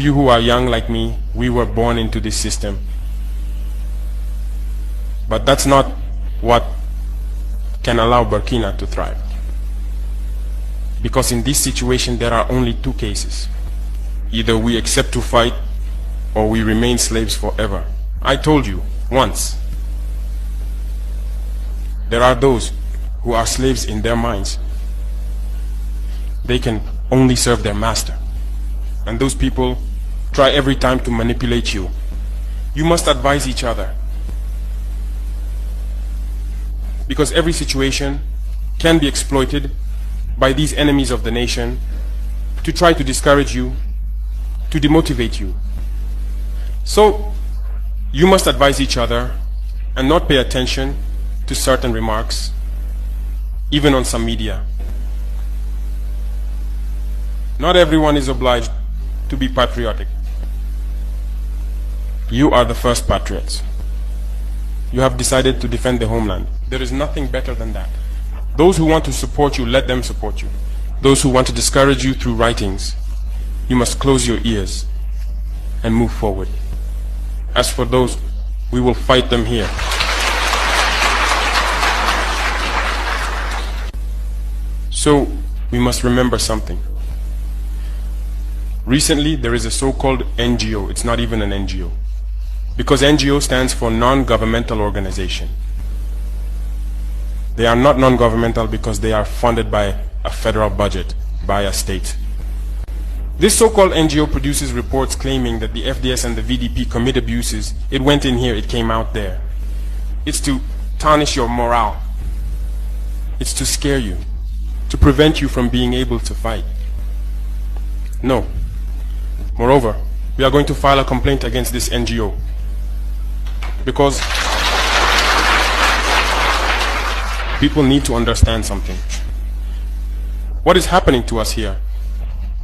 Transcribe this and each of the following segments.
You who are young like me, we were born into this system. But that's not what can allow Burkina to thrive. Because in this situation there are only two cases. Either we accept to fight or we remain slaves forever. I told you once, there are those who are slaves in their minds. They can only serve their master. And those people try every time to manipulate you. You must advise each other. Because every situation can be exploited by these enemies of the nation to try to discourage you, to demotivate you. So you must advise each other and not pay attention to certain remarks, even on some media. Not everyone is obliged to be patriotic. You are the first patriots. You have decided to defend the homeland. There is nothing better than that. Those who want to support you, let them support you. Those who want to discourage you through writings, you must close your ears and move forward. As for those, we will fight them here. So, we must remember something. Recently, there is a so-called NGO. It's not even an NGO. Because NGO stands for non-governmental organization. They are not non-governmental because they are funded by a federal budget, by a state. This so-called NGO produces reports claiming that the FDS and the VDP commit abuses. It went in here, it came out there. It's to tarnish your morale. It's to scare you, to prevent you from being able to fight. No. Moreover, we are going to file a complaint against this NGO because people need to understand something. What is happening to us here?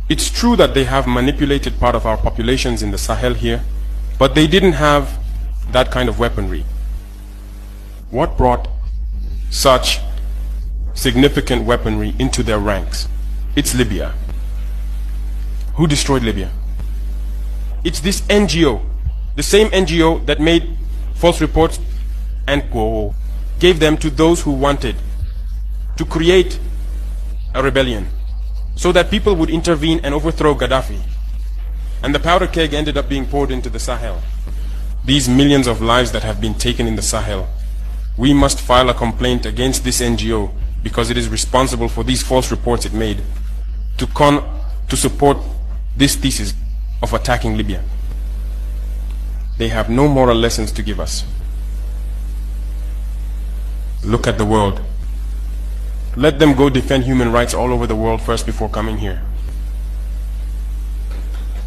It's true that they have manipulated part of our populations in the Sahel here, but they didn't have that kind of weaponry. What brought such significant weaponry into their ranks? It's Libya. Who destroyed Libya? It's this NGO, the same NGO that made false reports and gave them to those who wanted to create a rebellion so that people would intervene and overthrow Gaddafi. And the powder keg ended up being poured into the Sahel. These millions of lives that have been taken in the Sahel, we must file a complaint against this NGO because it is responsible for these false reports it made to support this thesis of attacking Libya. They have no moral lessons to give us. Look at the world. Let them go defend human rights all over the world first before coming here.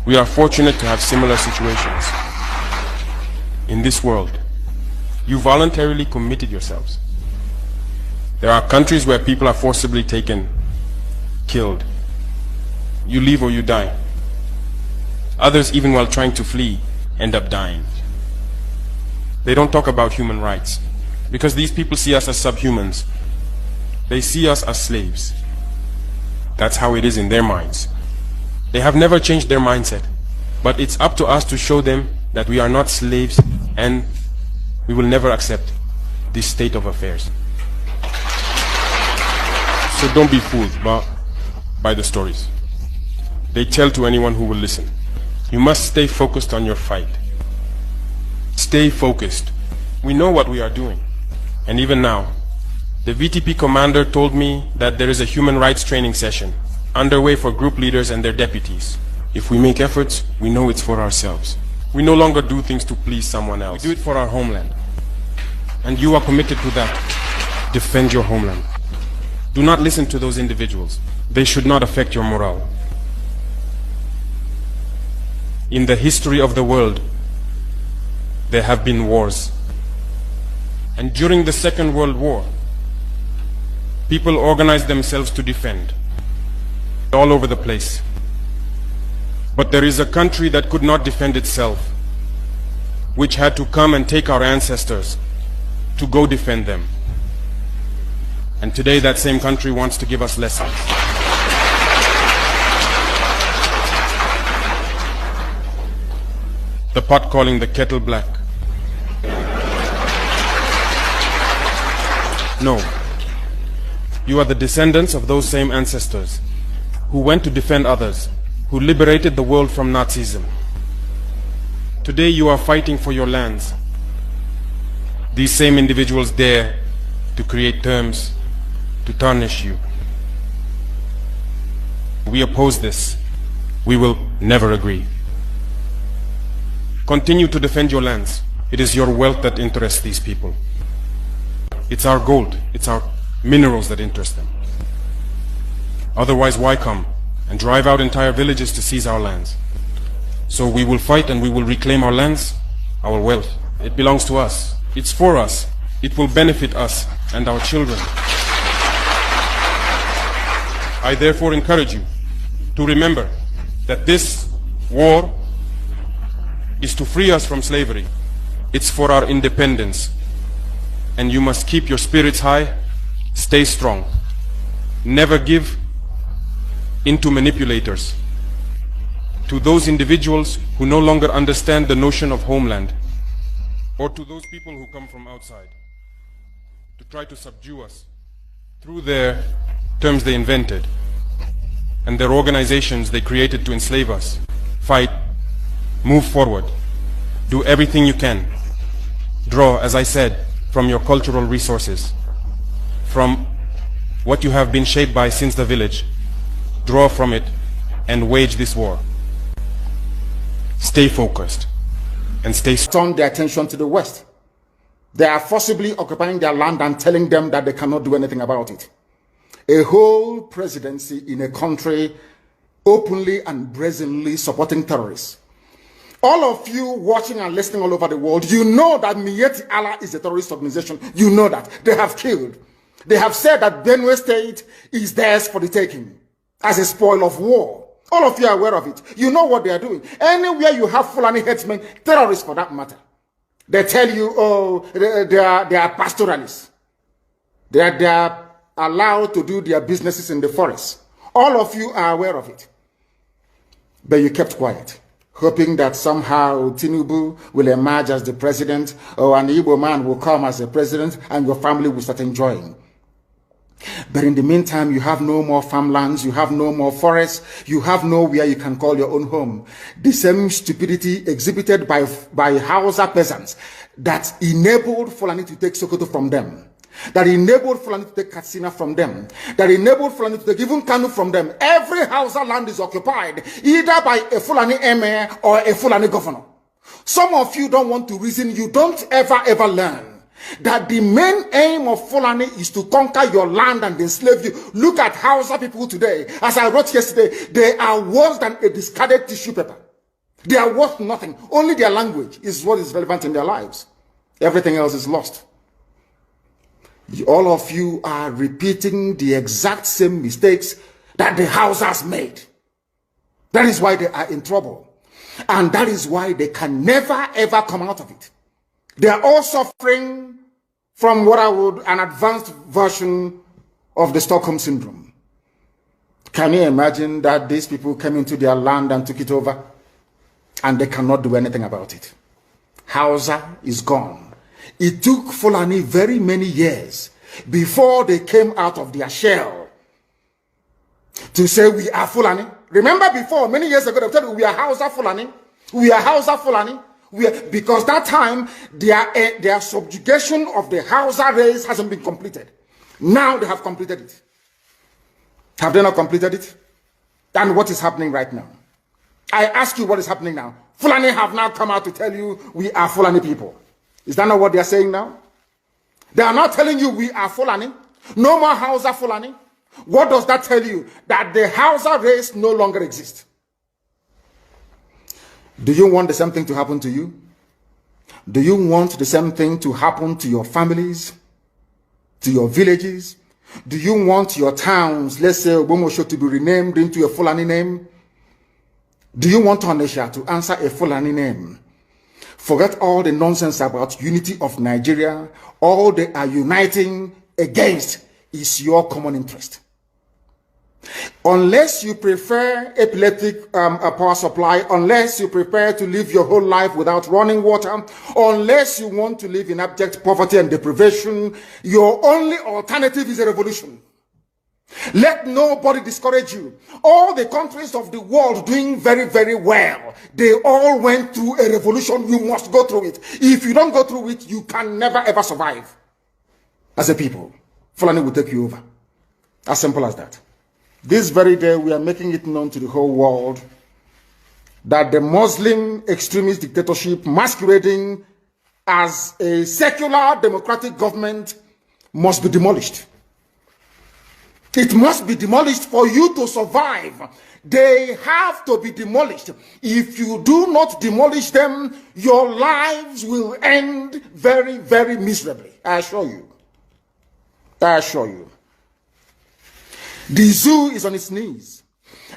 We are fortunate to have similar situations. In this world, you voluntarily committed yourselves. There are countries where people are forcibly taken, killed. You live or you die. Others, even while trying to flee, end up dying. They don't talk about human rights because these people see us as subhumans. They see us as slaves. That's how it is in their minds. They have never changed their mindset, but it's up to us to show them that we are not slaves and we will never accept this state of affairs. So don't be fooled by the stories. They tell to anyone who will listen. You must stay focused on your fight. Stay focused. We know what we are doing. And even now, the VTP commander told me that there is a human rights training session underway for group leaders and their deputies. If we make efforts, we know it's for ourselves. We no longer do things to please someone else. We do it for our homeland. And you are committed to that. Defend your homeland. Do not listen to those individuals. They should not affect your morale. In the history of the world, there have been wars. And during the Second World War, people organized themselves to defend all over the place. But there is a country that could not defend itself, which had to come and take our ancestors to go defend them. And today that same country wants to give us lessons. the pot calling the kettle black. No. You are the descendants of those same ancestors who went to defend others, who liberated the world from Nazism. Today you are fighting for your lands. These same individuals dare to create terms to tarnish you. We oppose this. We will never agree. Continue to defend your lands. It is your wealth that interests these people. It's our gold, it's our minerals that interest them. Otherwise, why come and drive out entire villages to seize our lands? So we will fight and we will reclaim our lands, our wealth. It belongs to us. It's for us. It will benefit us and our children. I therefore encourage you to remember that this war is to free us from slavery. It's for our independence. And you must keep your spirits high, stay strong. Never give into manipulators, to those individuals who no longer understand the notion of homeland, or to those people who come from outside to try to subdue us through their terms they invented and their organizations they created to enslave us. Fight, move forward, do everything you can. Draw, as I said, from your cultural resources, from what you have been shaped by since the village. Draw from it and wage this war. Stay focused and stay turn their attention to the West. They are forcibly occupying their land and telling them that they cannot do anything about it. A whole presidency in a country openly and brazenly supporting terrorists. All of you watching and listening all over the world, you know that Miyetti Allah is a terrorist organization. You know that. They have killed. They have said that Benue State is theirs for the taking as a spoil of war. All of you are aware of it. You know what they are doing. Anywhere you have Fulani headsmen, terrorists for that matter, they tell you, oh, they are pastoralists. They are allowed to do their businesses in the forest. All of you are aware of it. But you kept quiet, hoping that somehow Tinubu will emerge as the president, or an Igbo man will come as the president, and your family will start enjoying. But in the meantime, you have no more farmlands, you have no more forests, you have nowhere you can call your own home. The same stupidity exhibited by Hausa peasants that enabled Fulani to take Sokoto from them, that enabled Fulani to take Katsina from them, that enabled Fulani to take even KANU from them. Every Hausa land is occupied either by a Fulani emir or a Fulani governor. Some of you don't want to reason. You don't ever learn that the main aim of Fulani is to conquer your land and enslave you. Look at Hausa people today. As I wrote yesterday, they are worse than a discarded tissue paper. They are worth nothing. Only their language is what is relevant in their lives. Everything else is lost. All of you are repeating the exact same mistakes that the Hausas made. That is why they are in trouble. And that is why they can never ever come out of it. They are all suffering from what I would, an advanced version of the Stockholm Syndrome. Can you imagine that these people came into their land and took it over and they cannot do anything about it? Hausa is gone. It took Fulani very many years before they came out of their shell to say we are Fulani. Remember before, many years ago, they said we are Hausa Fulani. We are Hausa Fulani. Because that time, their subjugation of the Hausa race hasn't been completed. Now they have completed it. Have they not completed it? And what is happening right now? I ask you what is happening now. Fulani have now come out to tell you we are Fulani people. Is that not what they are saying now? They are not telling you we are Fulani. No more Hausa Fulani. What does that tell you? That the Hausa race no longer exists. Do you want the same thing to happen to you? Do you want the same thing to happen to your families, to your villages? Do you want your towns, let's say Obomosho, to be renamed into a Fulani name? Do you want Onisha to answer a Fulani name? Forget all the nonsense about unity of Nigeria. All they are uniting against is your common interest. Unless you prefer epileptic power supply, unless you prepare to live your whole life without running water, unless you want to live in abject poverty and deprivation, your only alternative is a revolution. Let nobody discourage you. All the countries of the world doing very, very well, they all went through a revolution. You must go through it. If you don't go through it, you can never ever survive. As a people, Fulani will take you over. As simple as that. This very day, we are making it known to the whole world that the Muslim extremist dictatorship masquerading as a secular democratic government must be demolished. It must be demolished for you to survive. They have to be demolished. If you do not demolish them, your lives will end very, very miserably. I assure you. I assure you. The zoo is on its knees.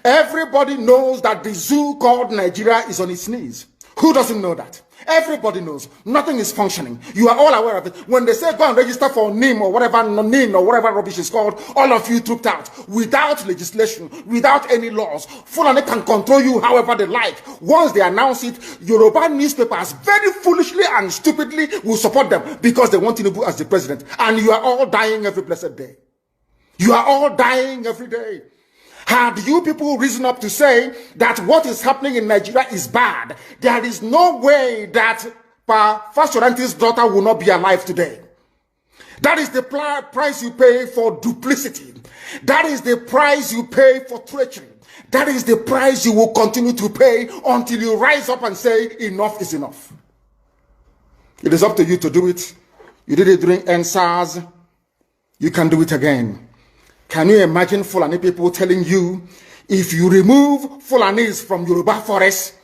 Everybody knows that the zoo called Nigeria is on its knees. Who doesn't know that? Everybody knows. Nothing is functioning. You are all aware of it. When they say go and register for NIM or whatever, NIN or whatever rubbish is called, all of you trooped out without legislation, without any laws. Fulani can control you however they like. Once they announce it, Yoruba newspapers very foolishly and stupidly will support them because they want Tinubu as the president. And you are all dying every blessed day. You are all dying every day. Had you people risen up to say that what is happening in Nigeria is bad, there is no way that Fashoranti's daughter will not be alive today. That is the price you pay for duplicity. That is the price you pay for treachery. That is the price you will continue to pay until you rise up and say enough is enough. It is up to you to do it. You did it during NSAS. You can do it again. Can you imagine Fulani people telling you, if you remove Fulanis from Yoruba forest,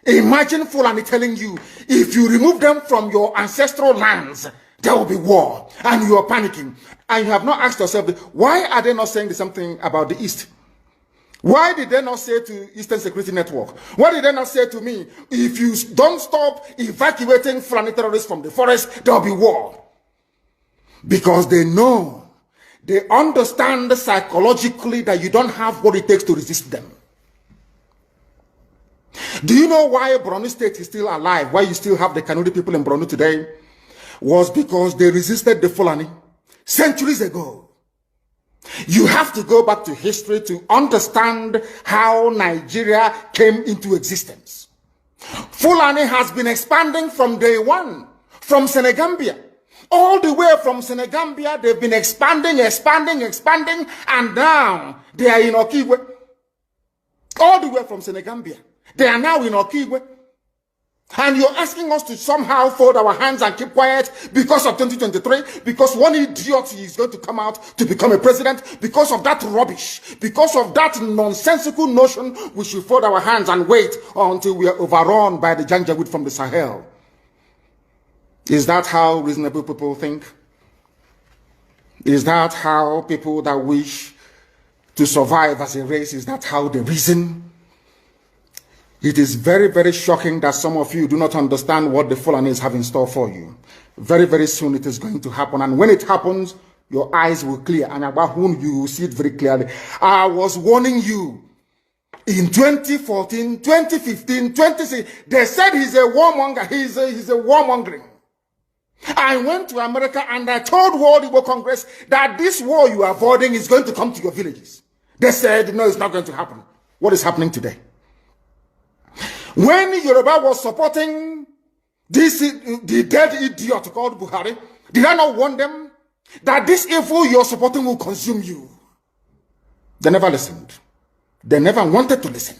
imagine Fulani telling you, if you remove them from your ancestral lands, there will be war, and you are panicking. And you have not asked yourself, why are they not saying the same thing about the East? Why did they not say to Eastern Security Network? Why did they not say to me, if you don't stop evacuating Fulani terrorists from the forest, there will be war? Because they know. They understand psychologically that you don't have what it takes to resist them. Do you know why Borno State is still alive? Why you still have the KANU people in Borno today? Was because they resisted the Fulani centuries ago. You have to go back to history to understand how Nigeria came into existence. Fulani has been expanding from day one, from Senegambia. All the way from Senegambia, they've been expanding, and now they are in Okigwe. All the way from Senegambia. They are now in Okigwe. And you're asking us to somehow fold our hands and keep quiet because of 2023, because one idiot is going to come out to become a president, because of that rubbish, because of that nonsensical notion, we should fold our hands and wait until we are overrun by the Janjaweed from the Sahel. Is that how reasonable people think? Is that how people that wish to survive as a race, is that how they reason? It is very, very shocking that some of you do not understand what the Fulanis have in store for you. Very, very soon it is going to happen. And when it happens, your eyes will clear. And about whom you will see it very clearly. I was warning you. In 2014, 2015, 2016, they said he's a warmonger. He's a warmongering. I went to America and I told World Igbo Congress that this war you are avoiding is going to come to your villages. They said, no, it's not going to happen. What is happening today? When Yoruba was supporting the dead idiot called Buhari, did I not warn them that this evil you're supporting will consume you? They never listened. They never wanted to listen.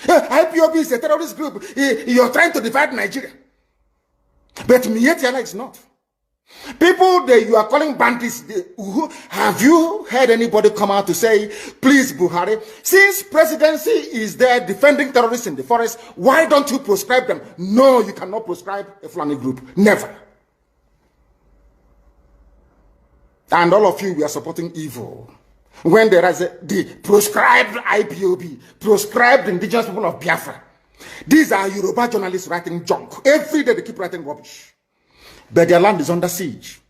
IPOB is a terrorist group. You're trying to divide Nigeria. But Mietiala is not. People that you are calling bandits, have you heard anybody come out to say, please Buhari, since presidency is there defending terrorists in the forest, why don't you proscribe them? No, you cannot proscribe a Fulani group. Never. And all of you, we are supporting evil. When there is the proscribed IPOB, proscribed indigenous people of Biafra. These are Yoruba journalists writing junk. Every day they keep writing rubbish. But their land is under siege.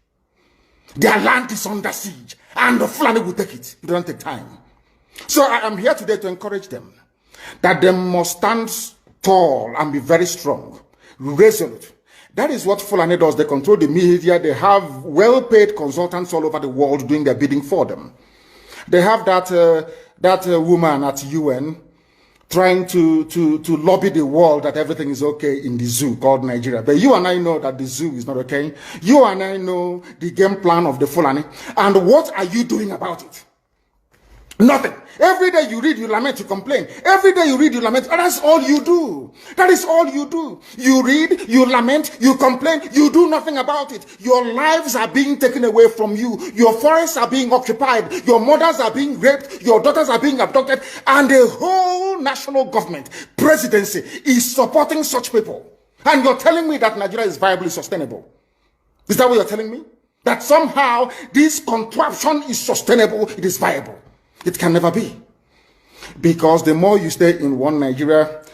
Their land is under siege. And the Fulani will take it. It doesn't take time. So I am here today to encourage them that they must stand tall and be very strong, resolute. That is what Fulani does. They control the media. They have well-paid consultants all over the world doing their bidding for them. They have that woman at UN trying to lobby the world that everything is okay in the zoo called Nigeria. But you and I know that the zoo is not okay. You and I know the game plan of the Fulani. And what are you doing about it? Nothing. Every day you read, you lament, you complain. Every day you read, you lament. And that's all you do. That is all you do. You read, you lament, you complain, you do nothing about it. Your lives are being taken away from you. Your forests are being occupied. Your mothers are being raped. Your daughters are being abducted. And the whole national government, presidency, is supporting such people. And you're telling me that Nigeria is viably sustainable. Is that what you're telling me? That somehow this contraption is sustainable, it is viable. It can never be. Because the more you stay in one Nigeria,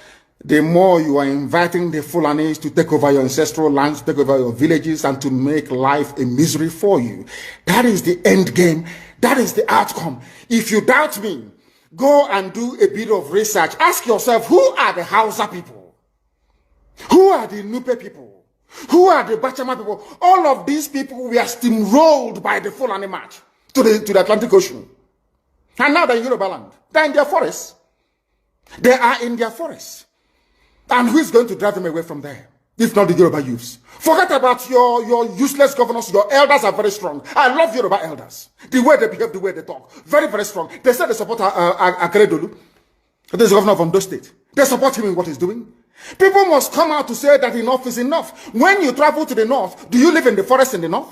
the more you are inviting the Fulanis to take over your ancestral lands, to take over your villages, and to make life a misery for you. That is the end game. That is the outcome. If you doubt me, go and do a bit of research. Ask yourself, who are the Hausa people? Who are the Nupe people? Who are the Bachama people? All of these people were steamrolled by the Fulani march to the Atlantic Ocean. And now they're in Yoruba land. They're in their forests. They are in their forests. And who is going to drive them away from there? If not the Yoruba youths. Forget about your useless governors. Your elders are very strong. I love Yoruba elders. The way they behave, the way they talk. Very, very strong. They said they support Akeredolu. This is the governor of Ondo State. They support him in what he's doing. People must come out to say that enough is enough. When you travel to the north, do you live in the forest in the north?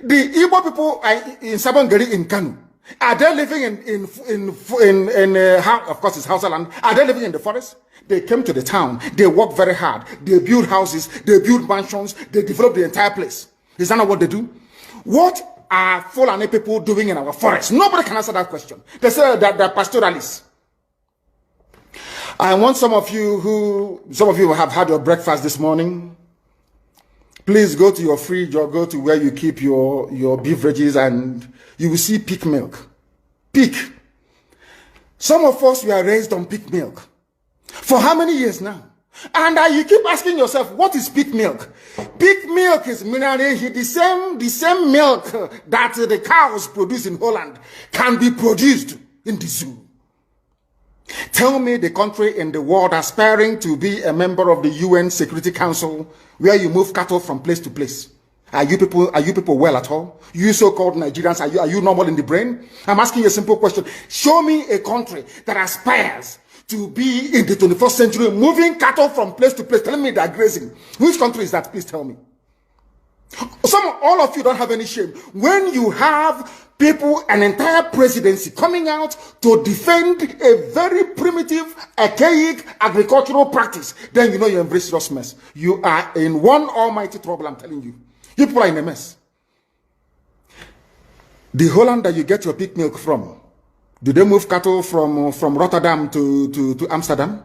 The Igbo people are in Sabongeri in KANU. Are they living of course it's Hausa land? Are they living in the forest? They came to the town. They work very hard. They build houses. They build mansions. They develop the entire place. Is that not what they do? What are Fulani people doing in our forest? Nobody can answer that question. They say that they're pastoralists. I want some of you have had your breakfast this morning. Please go to your fridge or go to where you keep your beverages and you will see pig milk. Pig. Some of us were raised on pig milk. For how many years now? And you keep asking yourself, what is pig milk? Pig milk is minerally the same milk that the cows produce in Holland can be produced in the zoo. Tell me the country in the world aspiring to be a member of the UN Security Council where you move cattle from place to place. Are you people well at all? You so-called Nigerians, are you normal in the brain? I'm asking you a simple question. Show me a country that aspires to be in the 21st century moving cattle from place to place. Telling me they're grazing. Which country is that? Please tell me. All of you don't have any shame. When you have people, an entire presidency coming out to defend a very primitive, archaic agricultural practice, then you know you're in very serious mess. You are in one almighty trouble, I'm telling you. People are in a mess. The Holland that you get your pig milk from, do they move cattle from Rotterdam to Amsterdam?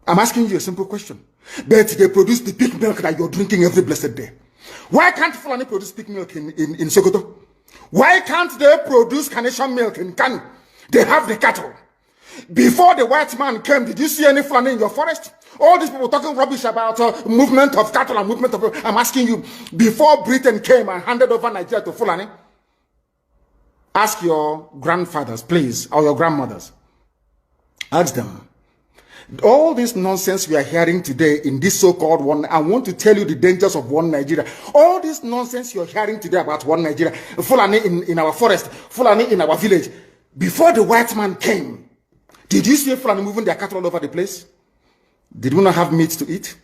I'm asking you a simple question. But they produce the pig milk that you're drinking every blessed day. Why can't Fulani produce pig milk in Sokoto? Why can't they produce carnation milk in KANU? They have the cattle. Before the white man came, did you see any Fulani in your forest? All these people talking rubbish about movement of cattle and movement of... I'm asking you, before Britain came and handed over Nigeria to Fulani, ask your grandfathers, please, or your grandmothers. Ask them. All this nonsense we are hearing today in this so-called one, I want to tell you the dangers of one Nigeria. All this nonsense you're hearing today about one Nigeria, Fulani in our forest, Fulani in our village. Before the white man came, did you see Fulani moving their cattle all over the place? Did we not have meat to eat?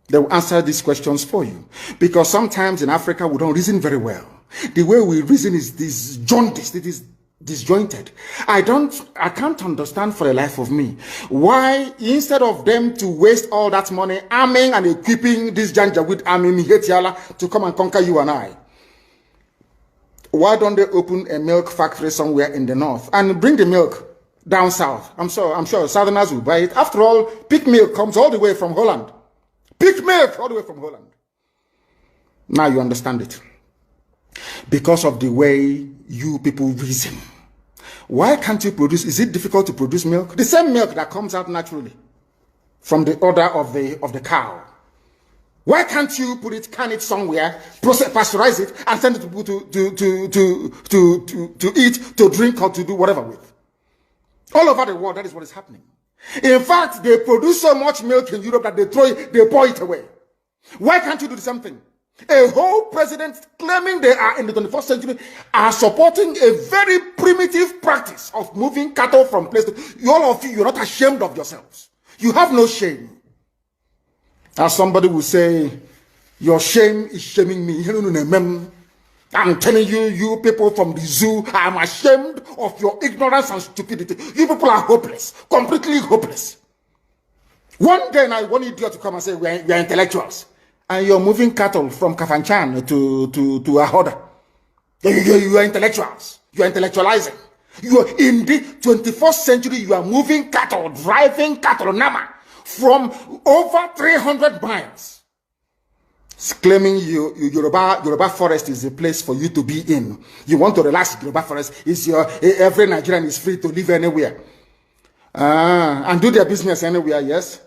They will answer these questions for you. Because sometimes in Africa, we don't reason very well. The way we reason is this jaundiced, it is disjointed. I can't understand for the life of me why instead of them to waste all that money arming and equipping this Janjaweed army Mihetiala to come and conquer you and I, why don't they open a milk factory somewhere in the north and bring the milk down south? I'm sure Southerners will buy it. After all, pig milk comes all the way from Holland. Pig milk all the way from Holland. Now you understand it. Because of the way you people reason. Why can't you produce? Is it difficult to produce milk? The same milk that comes out naturally from the udder of the cow. Why can't you put it, can it somewhere, pasteurize it, and send it to people to eat, to drink, or to do whatever with? All over the world, that is what is happening. In fact, they produce so much milk in Europe that they pour it away. Why can't you do the same thing? A whole president claiming they are in the 21st century are supporting a very primitive practice of moving cattle from place to all of you, you're not ashamed of yourselves. You have no shame. As somebody will say, your shame is shaming me. I'm telling you, you people from the zoo, I'm ashamed of your ignorance and stupidity. You people are hopeless, completely hopeless. One day I want idiot to come and say, we are intellectuals. And you're moving cattle from Kafanchan to Ahoda. You are intellectuals. You are intellectualizing. You are in the 21st century, you are moving cattle, driving cattle, Nama, from over 300 miles. It's claiming Yoruba forest is a place for you to be in. You want to relax, Yoruba forest is every Nigerian is free to live anywhere. And do their business anywhere, yes.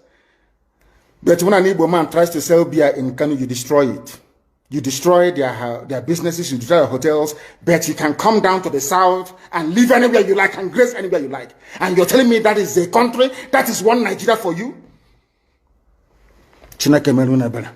But when an Igbo man tries to sell beer in KANU, you destroy it. You destroy their businesses, you destroy their hotels, but you can come down to the south and live anywhere you like and graze anywhere you like. And you're telling me that is a country, that is one Nigeria for you? Chineke meluna bela.